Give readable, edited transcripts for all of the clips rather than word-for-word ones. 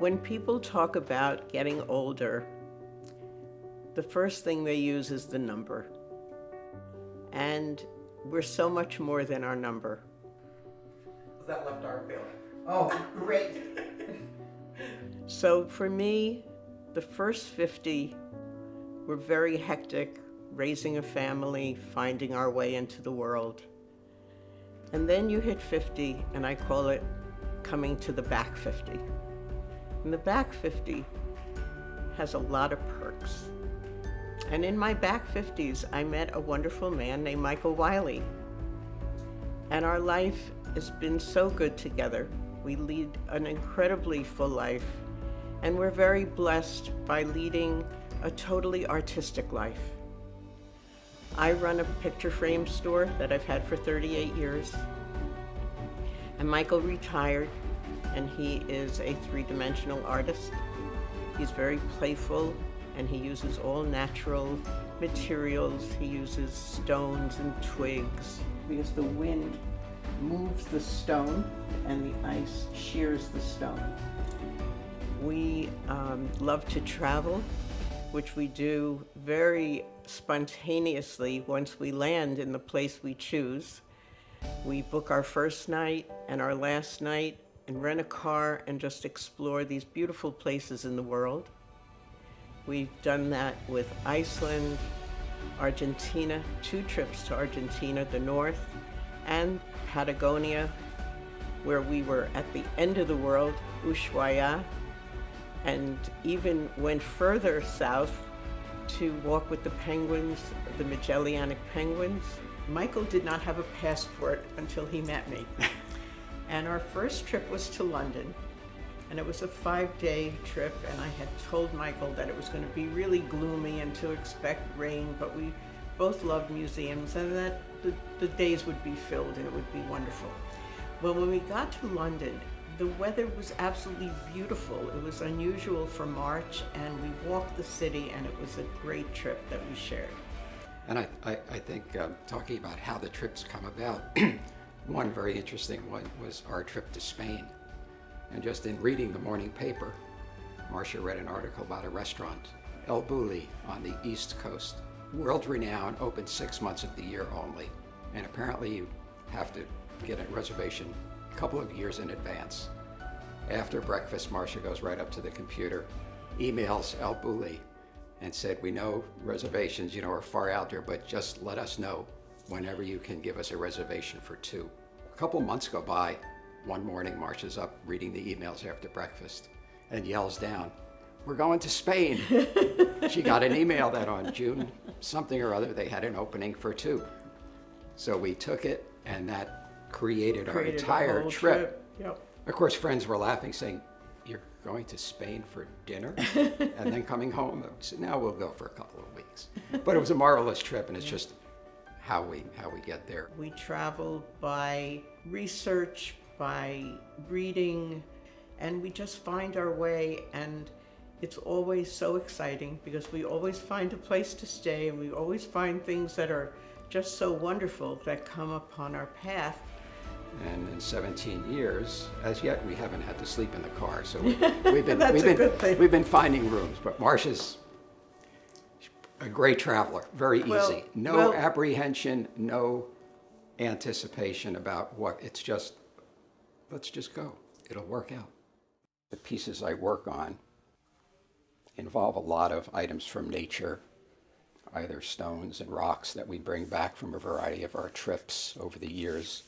When people talk about getting older, the first thing they use is the number. And we're so much more than our number. Is that left arm feeling? Oh, great. So for me, the first 50 were very hectic, raising a family, finding our way into the world. And then you hit 50, and I call it coming to the back 50. And the back 50 has a lot of perks. And in my back 50s, I met a wonderful man named Michael Wiley. And our life has been so good together. We lead an incredibly full life, and we're very blessed by leading a totally artistic life. I run a picture frame store that I've had for 38 years. And Michael retired, and he is a three-dimensional artist. He's very playful, and he uses all natural materials. He uses stones and twigs because the wind moves the stone and the ice shears the stone. We love to travel, which we do very spontaneously once we land in the place we choose. We book our first night and our last night and rent a car and just explore these beautiful places in the world. We've done that with Iceland, Argentina, 2 trips to Argentina, the north, and Patagonia, where we were at the end of the world, Ushuaia, and even went further south to walk with the penguins, the Magellanic penguins. Michael did not have a passport until he met me. And our first trip was to London, and it was a 5-day trip, and I had told Michael that it was going to be really gloomy and to expect rain, but we both loved museums and that the days would be filled and it would be wonderful. Well, when we got to London, the weather was absolutely beautiful. It was unusual for March, and we walked the city, and it was a great trip that we shared. And I think talking about how the trips come about, one very interesting one was our trip to Spain. And just in reading the morning paper, Marcia read an article about a restaurant, El Bulli, on the East Coast. World-renowned, open 6 months of the year only. And apparently you have to get a reservation a couple of years in advance. After breakfast, Marcia goes right up to the computer, emails El Bulli, and said, we know reservations, are far out there, but just let us know whenever you can give us a reservation for 2. A couple months go by. One morning, Marcia's up reading the emails after breakfast and yells down, we're going to Spain. She got an email that on June something or other, they had an opening for 2. So we took it, and that created our entire trip. Yep. Of course, friends were laughing, saying, you're going to Spain for dinner and then coming home? I said, no, we'll go for a couple of weeks. But it was a marvelous trip, and it's just how we get there. We travel by research, by reading, and we just find our way, and it's always so exciting because we always find a place to stay, and we always find things that are just so wonderful that come upon our path. And in 17 years, as yet, we haven't had to sleep in the car, so we've been finding rooms. But Marcia's a great traveler, very easy. No apprehension, no anticipation about what. It's just, let's just go. It'll work out. The pieces I work on involve a lot of items from nature, either stones and rocks that we bring back from a variety of our trips over the years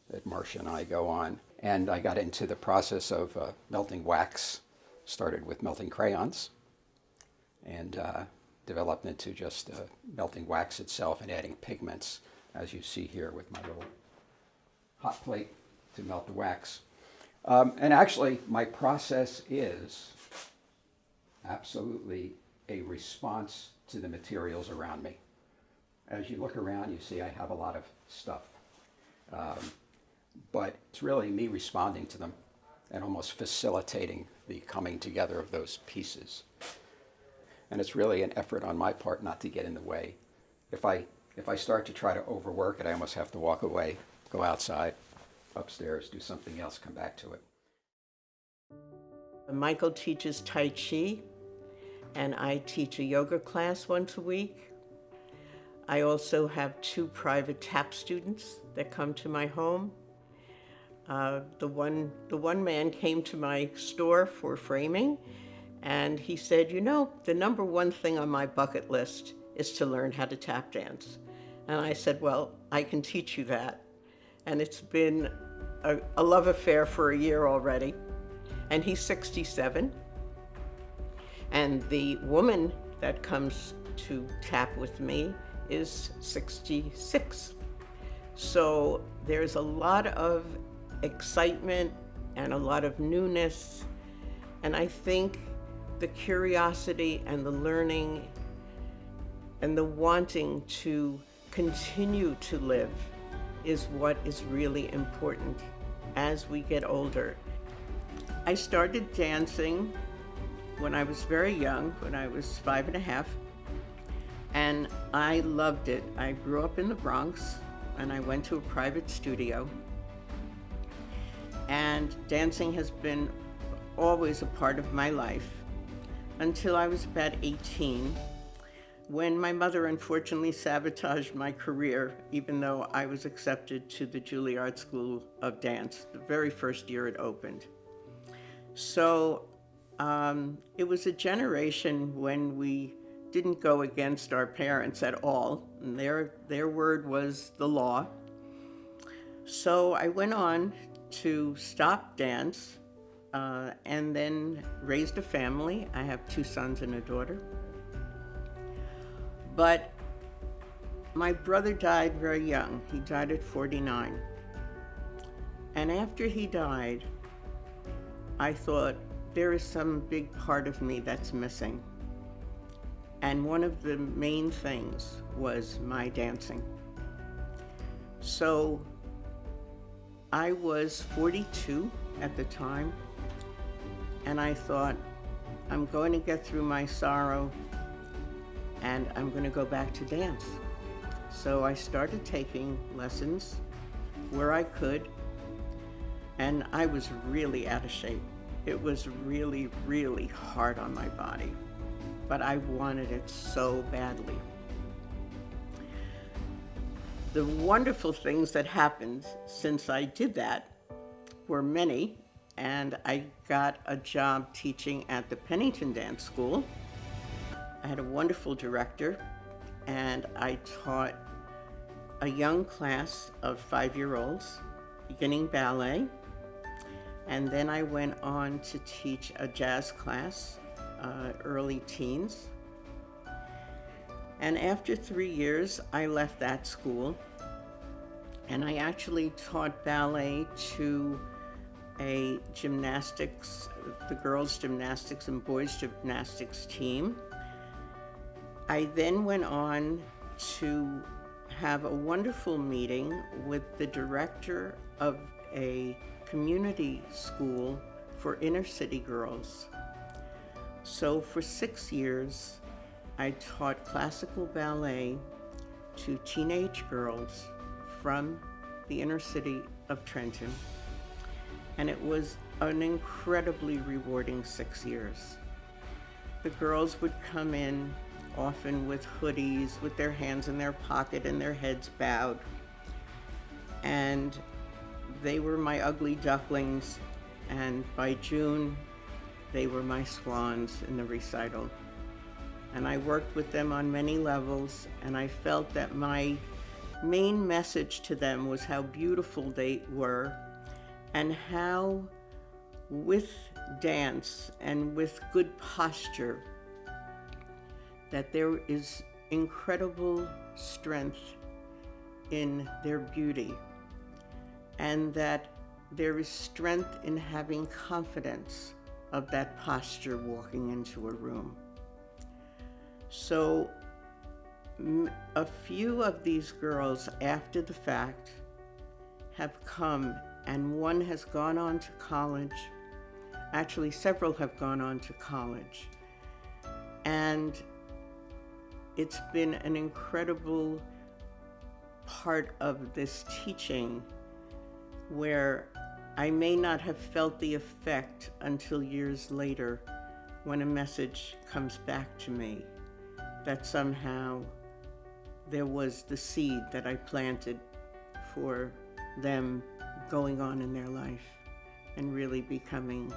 that Marcia and I go on. And I got into the process of melting wax, started with melting crayons, and developed into just melting wax itself and adding pigments, as you see here with my little hot plate to melt the wax. And actually, my process is absolutely a response to the materials around me. As you look around, you see I have a lot of stuff. But it's really me responding to them and almost facilitating the coming together of those pieces. And it's really an effort on my part not to get in the way. If I start to try to overwork it, I almost have to walk away, go outside, upstairs, do something else, come back to it. Michael teaches Tai Chi, and I teach a yoga class once a week. I also have 2 private tap students that come to my home. The one man came to my store for framing, and he said, you know, the number one thing on my bucket list is to learn how to tap dance. And I said, well, I can teach you that. And it's been a love affair for a year already. And he's 67. And the woman that comes to tap with me is 66. So there's a lot of excitement and a lot of newness. And I think the curiosity and the learning and the wanting to continue to live is what is really important as we get older. I started dancing when I was very young, when I was 5.5, and I loved it. I grew up in the Bronx, and I went to a private studio, and dancing has been always a part of my life until I was about 18, when my mother unfortunately sabotaged my career, even though I was accepted to the Juilliard School of Dance the very first year it opened. So it was a generation when we didn't go against our parents at all, and their word was the law. So I went on to stop dance and then raised a family. I have 2 sons and a daughter. But my brother died very young. He died at 49. And after he died, I thought, there is some big part of me that's missing. And one of the main things was my dancing. So I was 42 at the time, and I thought, I'm going to get through my sorrow and I'm going to go back to dance. So I started taking lessons where I could, and I was really out of shape. It was really, really hard on my body, but I wanted it so badly. The wonderful things that happened since I did that were many, and I got a job teaching at the Pennington Dance School. I had a wonderful director, and I taught a young class of 5-year-olds, beginning ballet, and then I went on to teach a jazz class, early teens. And after 3 years, I left that school, and I actually taught ballet to a gymnastics, the girls' gymnastics and boys' gymnastics team. I then went on to have a wonderful meeting with the director of a community school for inner city girls. So for 6 years, I taught classical ballet to teenage girls from the inner city of Trenton. And it was an incredibly rewarding 6 years. The girls would come in often with hoodies, with their hands in their pocket and their heads bowed. And they were my ugly ducklings, and by June, they were my swans in the recital. And I worked with them on many levels, and I felt that my main message to them was how beautiful they were, and how with dance and with good posture, that there is incredible strength in their beauty, and that there is strength in having confidence of that posture walking into a room. So a few of these girls after the fact have come, and one has gone on to college. Actually, several have gone on to college. And it's been an incredible part of this teaching where I may not have felt the effect until years later when a message comes back to me that somehow there was the seed that I planted for them going on in their life and really becoming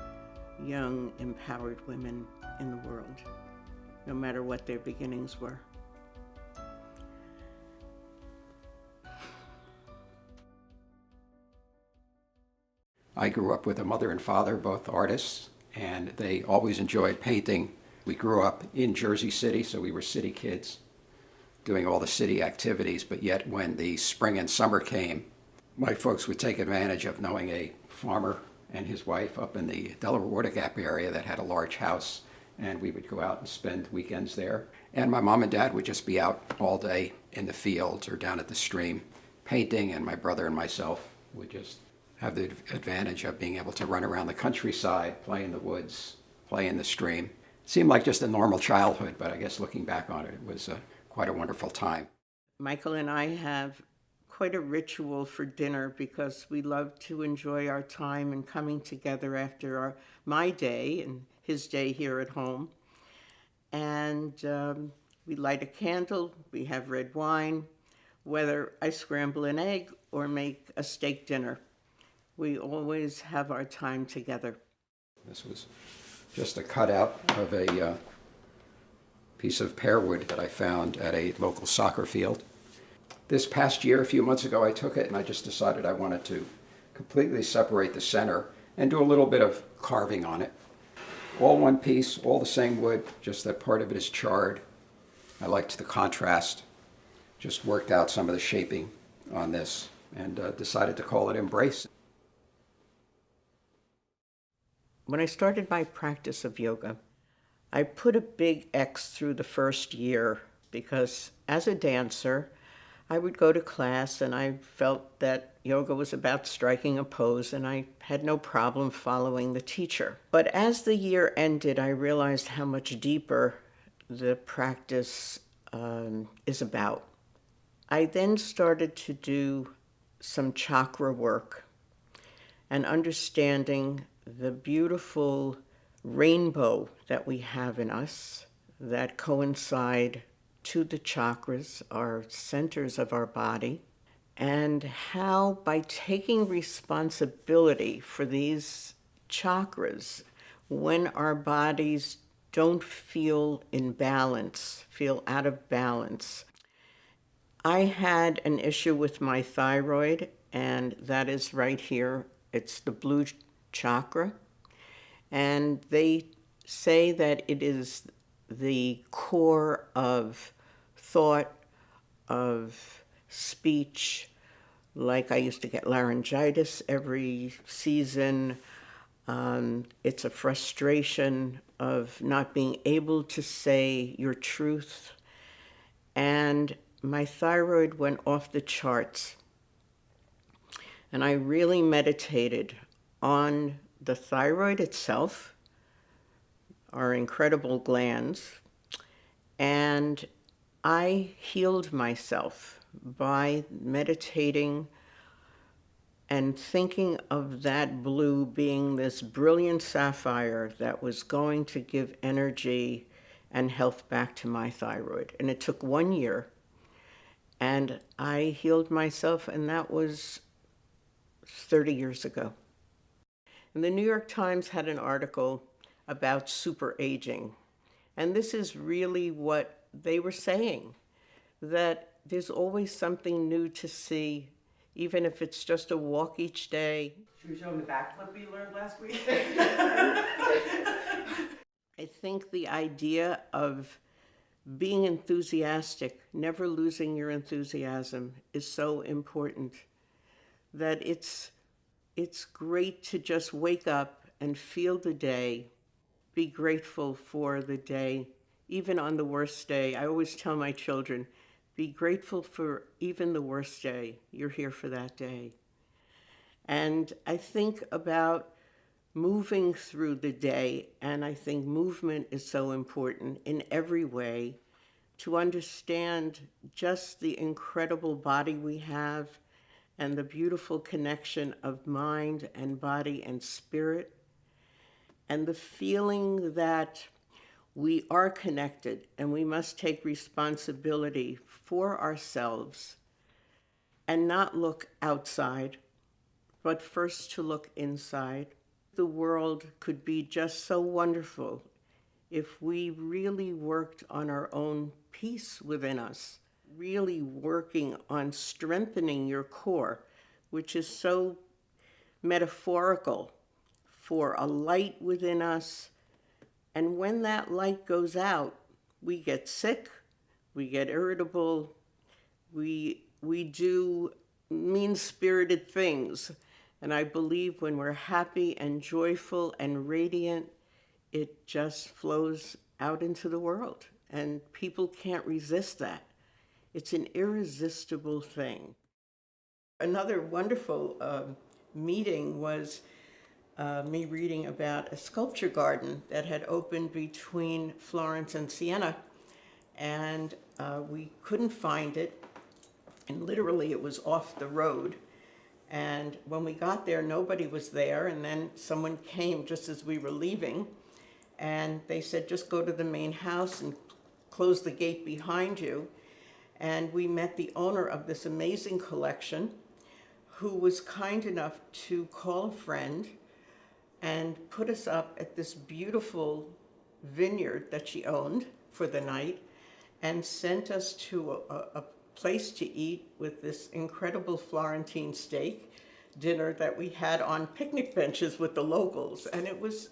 young, empowered women in the world, no matter what their beginnings were. I grew up with a mother and father, both artists, and they always enjoyed painting. We grew up in Jersey City, so we were city kids, doing all the city activities, but yet when the spring and summer came, my folks would take advantage of knowing a farmer and his wife up in the Delaware Water Gap area that had a large house, and we would go out and spend weekends there. And my mom and dad would just be out all day in the fields or down at the stream painting, and my brother and myself would just have the advantage of being able to run around the countryside, play in the woods, play in the stream. It seemed like just a normal childhood, but I guess looking back on it, it was quite a wonderful time. Michael and I have quite a ritual for dinner because we love to enjoy our time and coming together after my day and his day here at home. And we light a candle, we have red wine, whether I scramble an egg or make a steak dinner. We always have our time together. This was just a cutout of a piece of pear wood that I found at a local soccer field. This past year, a few months ago, I took it and I just decided I wanted to completely separate the center and do a little bit of carving on it. All one piece, all the same wood, just that part of it is charred. I liked the contrast, just worked out some of the shaping on this and decided to call it Embrace. When I started my practice of yoga, I put a big X through the first year because as a dancer, I would go to class and I felt that yoga was about striking a pose and I had no problem following the teacher. But as the year ended, I realized how much deeper the practice is about. I then started to do some chakra work and understanding the beautiful rainbow that we have in us that coincide to the chakras, our centers of our body, and how by taking responsibility for these chakras, when our bodies don't feel in balance, feel out of balance. I had an issue with my thyroid, and that is right here. It's the blue chakra, and they say that it is the core of thought, of speech. Like I used to get laryngitis every season. It's a frustration of not being able to say your truth. And my thyroid went off the charts. And I really meditated on the thyroid itself, our incredible glands, and I healed myself by meditating and thinking of that blue being this brilliant sapphire that was going to give energy and health back to my thyroid. And it took 1 year, and I healed myself, and that was 30 years ago. And the New York Times had an article about super aging. And this is really what they were saying, that there's always something new to see, even if it's just a walk each day. Should we show them the backflip we learned last week? I think the idea of being enthusiastic, never losing your enthusiasm, is so important, that it's great to just wake up and feel the day, be grateful for the day, even on the worst day. I always tell my children, be grateful for even the worst day. You're here for that day. And I think about moving through the day, and I think movement is so important in every way to understand just the incredible body we have and the beautiful connection of mind and body and spirit, and the feeling that we are connected and we must take responsibility for ourselves and not look outside, but first to look inside. The world could be just so wonderful if we really worked on our own peace within us, really working on strengthening your core, which is so metaphorical for a light within us. And when that light goes out, we get sick, we get irritable, we do mean-spirited things. And I believe when we're happy and joyful and radiant, it just flows out into the world. And people can't resist that. It's an irresistible thing. Another wonderful meeting was me reading about a sculpture garden that had opened between Florence and Siena. And we couldn't find it. And literally it was off the road. And when we got there, nobody was there. And then someone came just as we were leaving. And they said, just go to the main house and close the gate behind you. And we met the owner of this amazing collection, who was kind enough to call a friend and put us up at this beautiful vineyard that she owned for the night, and sent us to a place to eat with this incredible Florentine steak dinner that we had on picnic benches with the locals. And it was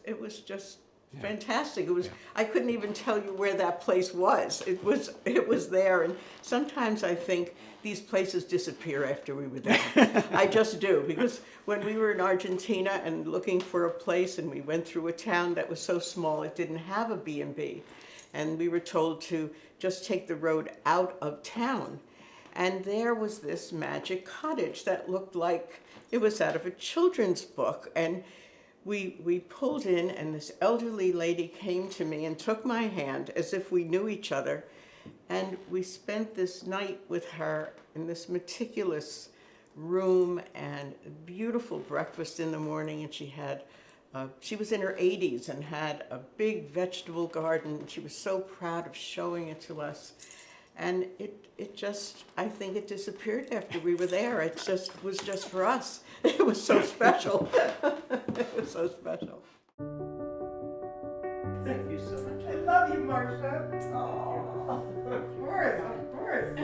just fantastic. It was, I couldn't even tell you where that place was. It was there. And sometimes I think these places disappear after we were there. I just do, because when we were in Argentina and looking for a place, and we went through a town that was so small it didn't have a B&B, and we were told to just take the road out of town. And there was this magic cottage that looked like it was out of a children's book. And we pulled in, and this elderly lady came to me and took my hand as if we knew each other. And we spent this night with her in this meticulous room, and a beautiful breakfast in the morning. And she was in her 80s and had a big vegetable garden. She was so proud of showing it to us. And it just, I think it disappeared after we were there. It just was just for us. It was so special. It was so special. Thank you so much. I love you, Marcia. Oh, of course, of course.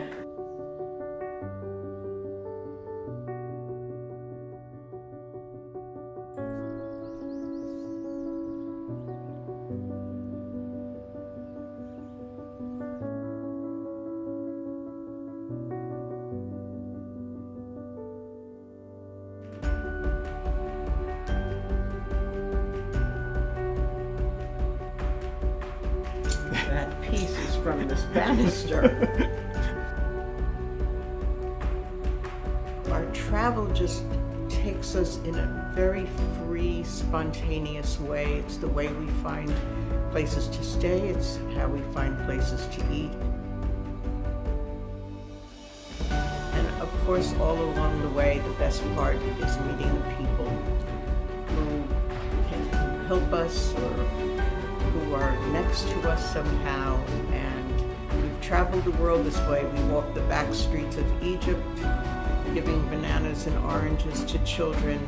That piece is from this banister. Our travel just takes us in a very free, spontaneous way. It's the way we find places to stay. It's how we find places to eat. And of course, all along the way, the best part is meeting the people who can help us or who are next to us somehow. And we've traveled the world this way. We walked the back streets of Egypt, giving bananas and oranges to children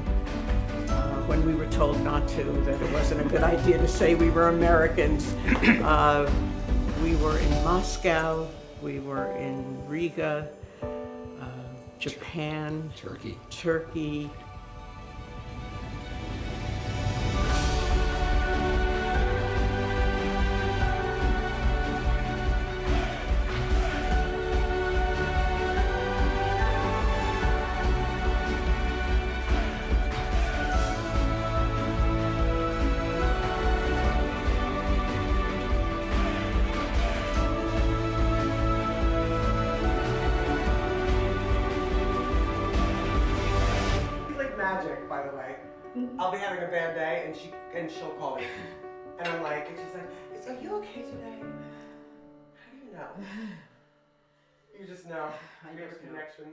when we were told not to, that it wasn't a good idea to say we were Americans. We were in Moscow, we were in Riga, Japan, Turkey. Magic, by the way. I'll be having a bad day, and she'll call me, and I'm like, and she's like, "Are you okay today?" How do you know? You just know. We have a connection.